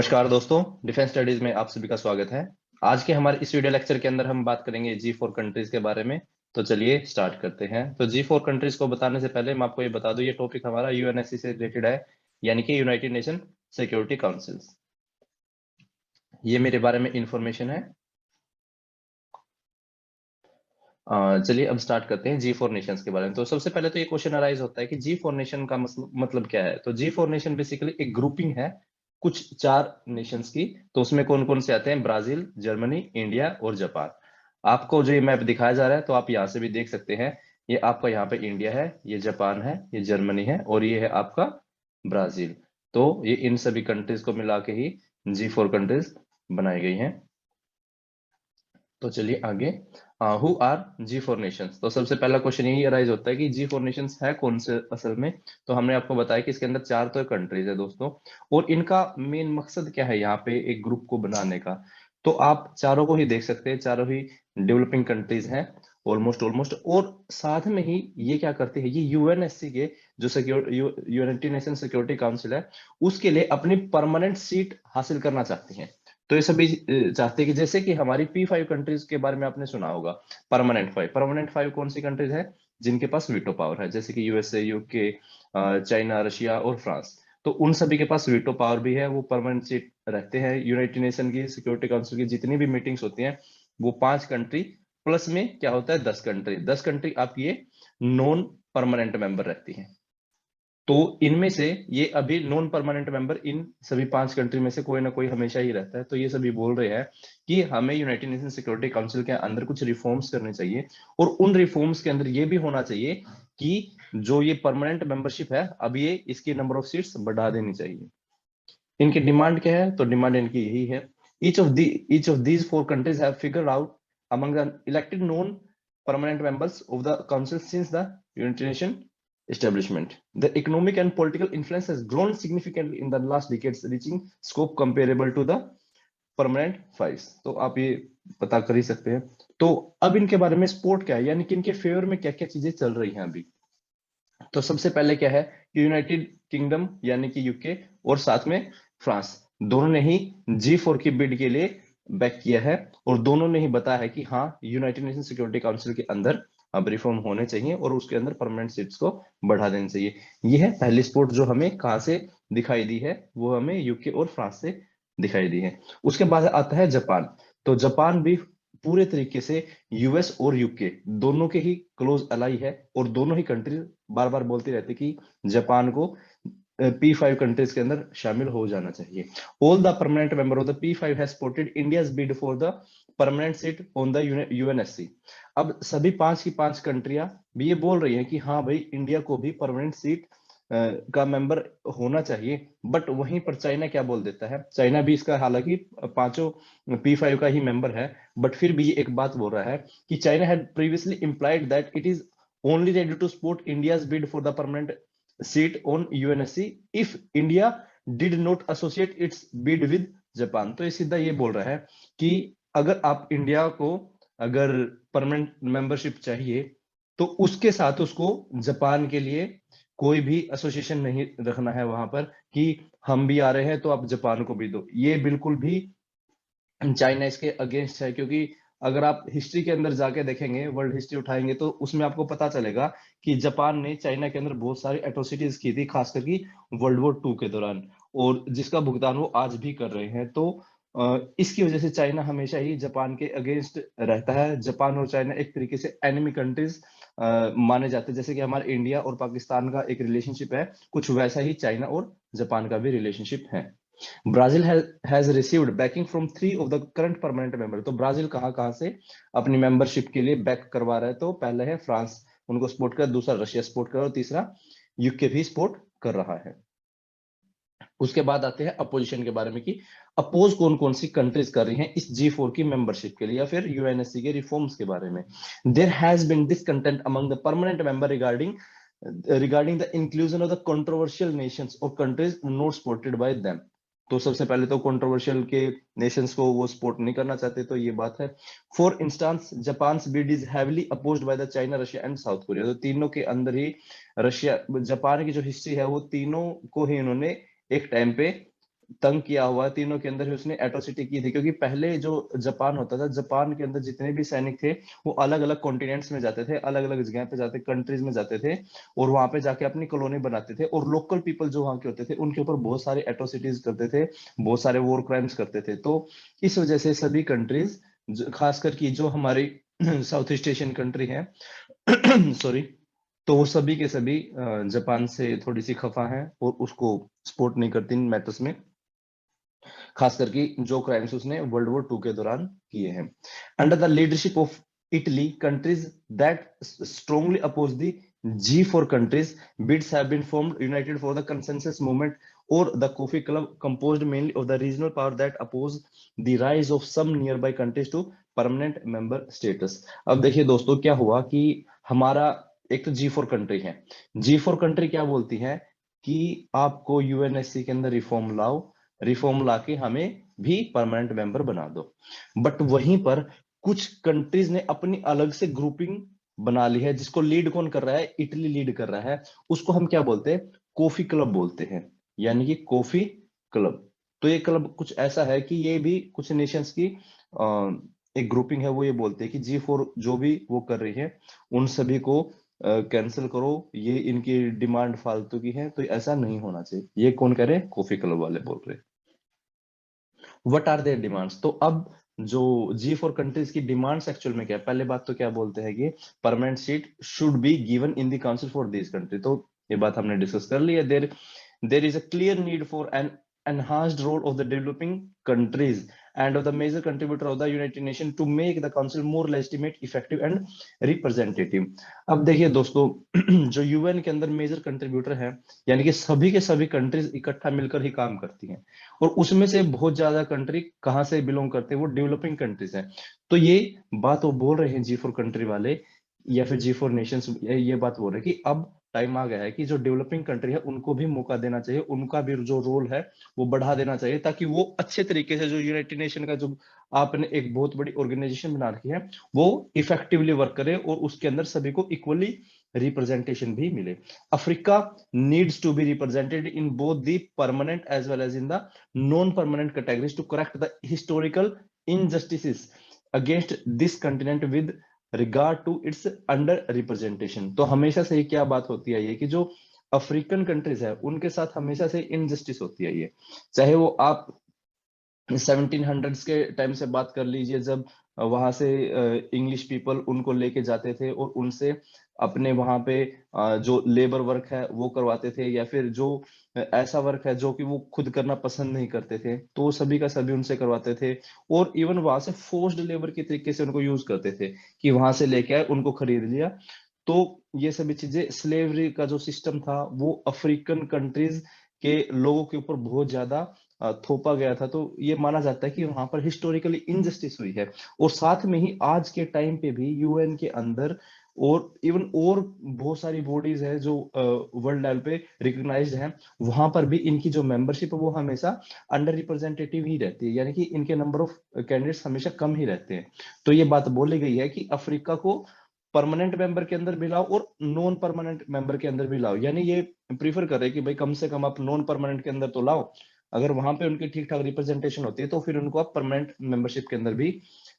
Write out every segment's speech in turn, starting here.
नमस्कार दोस्तों, defence studies में आप सभी का स्वागत है। आज के हमारे इस वीडियो लेक्चर के अंदर हम बात करेंगे G4 कंट्रीज के बारे में। तो चलिए स्टार्ट करते हैं। तो G4 कंट्रीज को बताने से पहले मैं आपको ये बता दूं, ये टॉपिक हमारा यूएनएससी से रिलेटेड है, यानी कि यूनाइटेड नेशन सिक्योरिटी काउंसिल्स। ये मेरे बारे में इंफॉर्मेशन है। चलिए अब स्टार्ट करते हैं G4 नेशंस के बारे में। तो सबसे पहले तो ये क्वेश्चन अराइज होता है कि G4 नेशन का मतलब क्या है। तो G4 नेशन बेसिकली एक ग्रुपिंग है कुछ 4 नेशंस की। तो उसमें कौन कौन से आते हैं? ब्राजील, जर्मनी, इंडिया और जापान। आपको जो ये मैप दिखाया जा रहा है तो आप यहाँ से भी देख सकते हैं। ये आपका यहाँ पे इंडिया है, ये जापान है, ये जर्मनी है और ये है आपका ब्राजील। तो ये इन सभी कंट्रीज को मिला के ही G4 कंट्रीज बनाई गई हैं। तो चलिए आगे। Who are G4 nations. तो सबसे पहला क्वेश्चन यही अराइज होता है कि G4 नेशंस है कौन से असल में। तो हमने आपको बताया कि इसके अंदर 4 तो कंट्रीज है दोस्तों, और इनका मेन मकसद क्या है यहाँ पे एक ग्रुप को बनाने का। तो आप चारों को ही देख सकते हैं, चारों ही डेवलपिंग कंट्रीज हैं ऑलमोस्ट ऑलमोस्ट। और साथ में ही ये क्या करते हैं, ये यूएनएससी के जो यूनाइटेड नेशन सिक्योरिटी काउंसिल है उसके लिए अपनी परमानेंट सीट हासिल करना चाहते हैं। तो ये सभी चाहते हैं कि जैसे कि हमारी P5 कंट्रीज के बारे में आपने सुना होगा, परमानेंट 5 कौन सी कंट्रीज है जिनके पास वीटो पावर है, जैसे कि यूएसए, यूके, चाइना, रशिया और फ्रांस। तो उन सभी के पास वीटो पावर भी है, वो परमानेंट सीट रहते हैं। यूनाइटेड नेशन की सिक्योरिटी काउंसिल की जितनी भी मीटिंग्स होती हैं वो 5 कंट्री प्लस में क्या होता है 10 कंट्री आपकी ये नॉन परमानेंट मेंबर रहती है। तो इनमें से ये अभी नॉन परमानेंट मेंबर इन सभी 5 कंट्री में से कोई ना कोई हमेशा ही रहता है। तो ये सभी बोल रहे हैं कि हमें यूनाइटेड नेशन सिक्योरिटी काउंसिल के अंदर कुछ रिफॉर्म्स करने चाहिए, और उन रिफॉर्म्स के अंदर ये भी होना चाहिए कि जो ये परमानेंट मेंबरशिप है अब ये इसकी नंबर ऑफ सीट्स बढ़ा देनी चाहिए। इनकी डिमांड क्या है? तो डिमांड इनकी यही है, each of these 4 countries have figured out among the elected non permanent members of the council since the United Nations establishment. The economic and political influence has grown significantly in the last decades, reaching scope comparable to the permanent 5। तो आप ये पता कर ही सकते हैं। तो अब इनके बारे में सपोर्ट क्या है, यानी कि इनके फेवर में क्या क्या चीजें चल रही हैं अभी। तो सबसे पहले क्या है कि यूनाइटेड किंगडम यानी कि यूके और साथ में फ्रांस, दोनों ने ही G4 की बिड के लिए बैक किया है, और दोनों ने ही बताया है कि हाँ यूनाइटेड नेशन सिक्योरिटी काउंसिल के अंदर अब रिफॉर्म होने चाहिए और उसके अंदर परमानेंट सीट्स को बढ़ा देनी चाहिए। यह है पहली सपोर्ट जो हमें कहां से दिखाई दी है, वो हमें यूके और फ्रांस से दिखाई दी है। उसके बाद आता है जापान। तो जापान भी पूरे तरीके से यूएस और यूके दोनों के ही क्लोज अलाई है, और दोनों ही कंट्री बार बार बोलती रहती कि जापान को P5 कंट्रीज के अंदर शामिल हो जाना चाहिए। All the permanent member of the P5 has supported India's bid for the permanent seat on the UNSC. अब सभी 5 की 5 कंट्रियां भी ये बोल रही हैं कि हाँ भाई इंडिया को भी परमानेंट सीट का मेंबर होना चाहिए। बट वहीं पर चाइना क्या बोल देता है, चाइना भी इसका हालांकि 5 P5 का ही मेंबर है, बट फिर भी ये एक बात बोल रहा है कि China had previously implied that it is only ready to support India's bid for the permanent seat on UNSC if India did not associate its bid with Japan. तो ये सीधा ये बोल रहा है कि अगर आप इंडिया को अगर परमानेंट मेंबरशिप चाहिए तो उसके साथ उसको जापान के लिए कोई भी एसोसिएशन नहीं रखना है वहां पर कि हम भी आ रहे हैं तो आप जापान को भी दो। ये बिल्कुल भी चाइना इसके अगेंस्ट है, क्योंकि अगर आप हिस्ट्री के अंदर जाके देखेंगे, वर्ल्ड हिस्ट्री उठाएंगे तो उसमें आपको पता चलेगा कि जापान ने चाइना के अंदर बहुत सारी एट्रोसिटीज की थी, खास करके वर्ल्ड वॉर 2 के दौरान, और जिसका भुगतान वो आज भी कर रहे हैं। तो इसकी वजह से चाइना हमेशा ही जापान के अगेंस्ट रहता है। जापान और चाइना एक तरीके से एनिमी कंट्रीज माने जाते हैं, जैसे कि हमारे इंडिया और पाकिस्तान का एक रिलेशनशिप है, कुछ वैसा ही चाइना और जापान का भी रिलेशनशिप है। Brazil has received backing from 3 of the current permanent member। तो ब्राजील कहां कहां से अपनी मेंबरशिप के लिए बैक करवा रहा है? तो पहले है फ्रांस, उनको सपोर्ट कर, दूसरा रशिया सपोर्ट कर, और तीसरा यूके भी सपोर्ट कर रहा है। उसके बाद आते हैं अपोजिशन के बारे में कि अपोज कौन कौन सी कंट्रीज कर रही हैं इस G4 की मेंबरशिप के लिए या फिर यूएनएससी के रिफॉर्म्स के बारे में। There has been discontent among the permanent member regarding the inclusion of the controversial nations or countries not supported by them। तो सबसे पहले तो कंट्रोवर्शियल के नेशंस को वो सपोर्ट नहीं करना चाहते, तो ये बात है। For instance Japan bid is heavily opposed by the China, Russia and south Korea. तो तीनों के अंदर ही रशिया, जापान की जो हिस्ट्री है वो तीनों को ही इन्होंने एक टाइम पे तंग किया हुआ है, तीनों के अंदर ही उसने एट्रोसिटी की थी, क्योंकि पहले जो जापान होता था, जापान के अंदर जितने भी सैनिक थे वो अलग अलग कॉन्टिनेंट्स में जाते थे, अलग अलग जगह पे जाते, कंट्रीज में जाते थे, और वहां पे जाके अपनी कॉलोनी बनाते थे, और लोकल पीपल जो वहां के होते थे उनके ऊपर बहुत सारे एट्रोसिटीज करते थे, बहुत सारे वॉर क्राइम्स करते थे। तो इस वजह से सभी कंट्रीज, खासकर की जो हमारी साउथ ईस्ट एशियन कंट्री है सॉरी, तो वो सभी के सभी जापान से थोड़ी सी खफा है और उसको सपोर्ट नहीं करती इन मैटर्स में, खास करके जो क्राइम्स उसने वर्ल्ड वॉर टू के दौरान किए हैं। Under the leadership of Italy, countries that strongly oppose the G4 countries, bids have been formed united for the consensus movement or the Kofi Club, composed mainly of the regional power that oppose the rise of some nearby countries to permanent member status। अब देखिए दोस्तों क्या हुआ कि हमारा एक तो G4 country है, G4 कंट्री क्या बोलती है कि आपको यूएनएससी के अंदर रिफॉर्म लाओ, रिफॉर्म लाके हमें भी परमानेंट मेंबर बना दो। बट वहीं पर कुछ कंट्रीज ने अपनी अलग से ग्रुपिंग बना ली है, जिसको लीड कौन कर रहा है, इटली लीड कर रहा है, उसको हम क्या बोलते हैं, कोफी क्लब बोलते हैं, यानी कि कोफी क्लब। तो ये क्लब कुछ ऐसा है कि ये भी कुछ नेशंस की एक ग्रुपिंग है, वो ये बोलते हैं कि G4 जो भी वो कर रही है उन सभी को कैंसिल करो, ये इनकी डिमांड फालतू की है, तो ऐसा नहीं होना चाहिए। ये कौन कह रहे हैं, कॉफी क्लब वाले बोल रहे हैं। व्हाट आर देयर डिमांड्स, तो अब जो G4 कंट्रीज की डिमांड्स एक्चुअल में क्या है, पहले बात तो क्या बोलते हैं कि permanent seat should be given in the council for this country, तो ये बात हमने डिस्कस कर ली है। there is a clear need for an enhanced role of the developing countries and of the major contributor of the United Nations to make the council more legitimate, effective and representative। अब देखिए दोस्तों जो UN के अंदर major contributor है, यानी कि सभी के सभी कंट्रीज इकट्ठा मिलकर ही काम करती हैं, और उसमें से बहुत ज्यादा कंट्री कहाँ से बिलोंग करते हैं, वो डेवलपिंग कंट्रीज हैं। तो ये बात वो बोल रहे हैं G4 कंट्री वाले या फिर G4 नेशंस, ये बात बोल रहे हैं कि अब टाइम आ गया है कि जो डेवलपिंग कंट्री है उनको भी मौका देना चाहिए, उनका भी जो रोल है वो बढ़ा देना चाहिए, ताकि वो अच्छे तरीके से जो यूनाइटेड नेशन का जो आपने एक बहुत बड़ी ऑर्गेनाइजेशन बना रखी है वो इफेक्टिवली वर्क करे, और उसके अंदर सभी को इक्वली रिप्रेजेंटेशन भी मिले। Africa needs to be represented in both the permanent as well as in the non permanent categories to correct the historical injustices against this continent with regard to its under representation. तो हमेशा से ही क्या बात होती है ये कि जो अफ्रीकन कंट्रीज है उनके साथ हमेशा से इनजस्टिस होती है, ये चाहे वो आप 1700s के टाइम से बात कर लीजिए, जब वहां से इंग्लिश पीपल उनको लेके जाते थे और उनसे अपने वहां पे जो लेबर वर्क है वो करवाते थे, या फिर जो ऐसा वर्क है जो कि वो खुद करना पसंद नहीं करते थे, तो सभी का सभी उनसे करवाते थे, और इवन वहां से फोर्स्ड लेबर के तरीके से उनको यूज करते थे, कि वहां से लेके आए उनको खरीद लिया। तो ये सभी चीजें, स्लेवरी का जो सिस्टम था वो अफ्रीकन कंट्रीज के लोगों के ऊपर बहुत ज्यादा थोपा गया था। तो ये माना जाता है कि वहां पर हिस्टोरिकली इनजस्टिस हुई है, और साथ में ही आज के टाइम पे भी यूएन के अंदर और इवन और बहुत सारी बॉडीज है जो वर्ल्ड लेवल पे रिकॉग्नाइज्ड हैं, वहां पर भी इनकी जो मेंबरशिप है वो हमेशा अंडर रिप्रेजेंटेटिव ही रहती है, यानी कि इनके नंबर ऑफ कैंडिडेट्स हमेशा कम ही रहते हैं। तो ये बात बोली गई है कि अफ्रीका को परमानेंट मेंबर के अंदर भी लाओ और नॉन परमानेंट मेंबर के अंदर भी लाओ, यानी ये प्रीफर कर रहे हैं कि भाई कम से कम आप नॉन परमानेंट के अंदर तो लाओ, अगर वहां पे उनकी ठीक ठाक रिप्रेजेंटेशन होती है तो फिर उनको आप परमानेंट मेंबरशिप के अंदर भी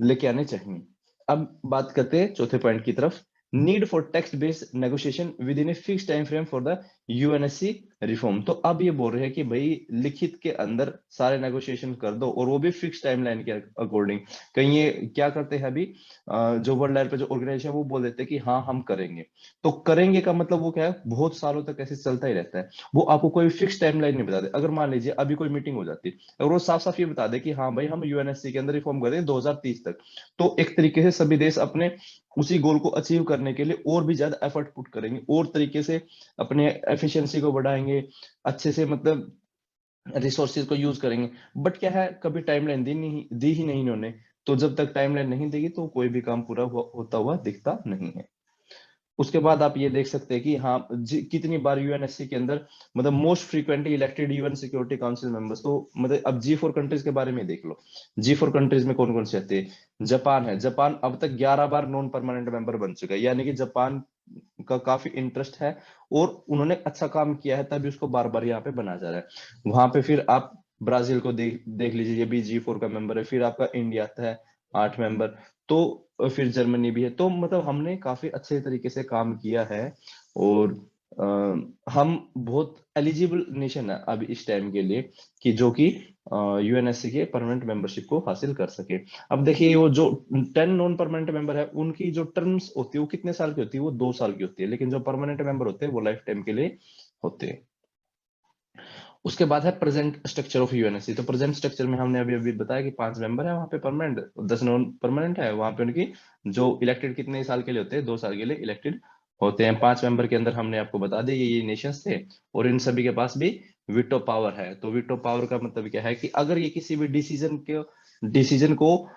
लेके आने चाहिए। अब बात करते हैं चौथे पॉइंट की तरफ, need for text based negotiation with in a fix time frame for the UNSC reform. तो अब ये बोल रहे हैं कि भाई लिखित के अंदर सारे नेगोशिएशन कर दो, और वो भी फिक्स टाइमलाइन के अकॉर्डिंग। कहीं ये क्या करते हैं अभी जो वर्ल्ड लेवल पे जो ऑर्गेनाइजेशन है वो बोल देते हैं कि हाँ हम करेंगे, तो करेंगे का मतलब वो क्या है, बहुत सालों तक ऐसे चलता ही रहता है, वो आपको कोई फिक्स टाइमलाइन नहीं बताते। अगर मान लीजिए अभी कोई मीटिंग हो जाती है, अगर वो साफ साफ ये बता दे कि हाँ भाई हम यूएनएससी के अंदर रिफॉर्म करेंगे 2030 तक, तो एक तरीके से सभी देश अपने उसी गोल को अचीव करने के लिए और भी ज्यादा एफर्ट पुट करेंगे, और तरीके से अपने एफिशिएंसी को बढ़ाएंगे, अच्छे से मतलब रिसोर्सेज को यूज करेंगे। बट क्या है, कभी टाइमलाइन दी ही नहीं इन्होंने, तो जब तक टाइमलाइन नहीं देगी तो कोई भी काम पूरा होता हुआ दिखता नहीं है। उसके बाद आप ये देख सकते हैं कि हाँ कितनी बार यूएनएससी के अंदर मतलब most frequently elected UN security council members, तो मतलब अब G4 कंट्रीज के बारे में देख लो, G4 कंट्रीज में कौन कौन से आते हैं। जापान है, जापान अब तक 11 बार नॉन परमानेंट मेंबर बन चुका है, यानी कि जापान का काफी इंटरेस्ट है और उन्होंने अच्छा काम किया है, तभी उसको बार बार यहाँ पे बनाया जा रहा है। वहां पे फिर आप ब्राजील को देख लीजिए, ये भी G4 का मेंबर है। फिर आपका इंडिया आता है 8 मेंबर, तो फिर जर्मनी भी है। तो मतलब हमने काफी अच्छे तरीके से काम किया है, और हम बहुत एलिजिबल नेशन है अब इस टाइम के लिए, कि जो कि यूएनएससी के परमानेंट मेंबरशिप को हासिल कर सके। अब देखिए वो जो 10 नॉन परमानेंट मेंबर है, उनकी जो टर्म्स होती है वो कितने साल की होती है? वो 2 साल की होती है, लेकिन जो परमानेंट मेंबर होते हैं वो लाइफ टाइम के लिए होते हैं। उसके बाद है प्रेजेंट स्ट्रक्चर ऑफ यूएनएससी। तो प्रेजेंट स्ट्रक्चर में हमने अभी अभी बताया कि 5 मेंबर है वहां पे परमानेंट, 10 नॉन परमानेंट है। वहां पे उनकी जो इलेक्टेड कितने साल के लिए होते हैं? 2 साल के लिए इलेक्टेड होते हैं। 5 मेंबर के अंदर हमने आपको बता दिया ये नेशंस थे, और इन सभी के पास भी वीटो पावर है। तो वीटो पावर का मतलब क्या है कि अगर ये किसी भी डिसीजन को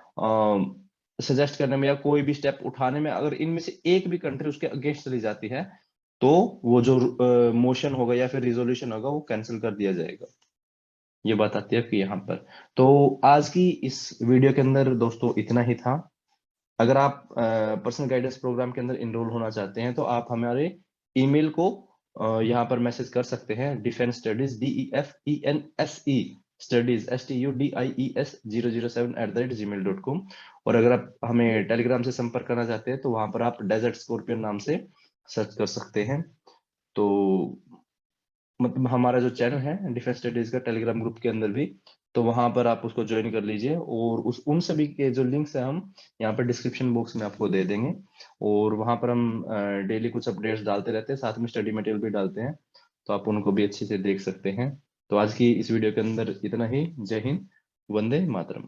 सजेस्ट करने में या कोई भी स्टेप उठाने में अगर इनमें से एक भी कंट्री उसके अगेंस्ट चली जाती है, तो वो जो मोशन होगा या फिर रिजोल्यूशन होगा वो कैंसिल कर दिया जाएगा। ये बात आती है कि यहाँ पर। तो आज की इस वीडियो के अंदर दोस्तों इतना ही था। अगर आप पर्सनल गाइडेंस प्रोग्राम के अंदर इनरोल होना चाहते हैं, तो आप हमारे ईमेल को यहाँ पर मैसेज कर सकते हैं, defence studies DEFENSE studies STUDIES007 और अगर आप हमें टेलीग्राम से संपर्क करना चाहते हैं, तो वहां पर आप डेजर्ट स्कॉर्पियन नाम से सर्च कर सकते हैं। तो मतलब हमारा जो चैनल है डिफेंस स्टडीज का टेलीग्राम ग्रुप के अंदर भी, तो वहां पर आप उसको ज्वाइन कर लीजिए, और उस उन सभी के जो लिंक्स है हम यहाँ पर डिस्क्रिप्शन बॉक्स में आपको दे देंगे। और वहां पर हम डेली कुछ अपडेट्स डालते रहते हैं, साथ में स्टडी मटेरियल भी डालते हैं, तो आप उनको भी अच्छे से देख सकते हैं। तो आज की इस वीडियो के अंदर इतना ही। जय हिंद, वंदे मातरम।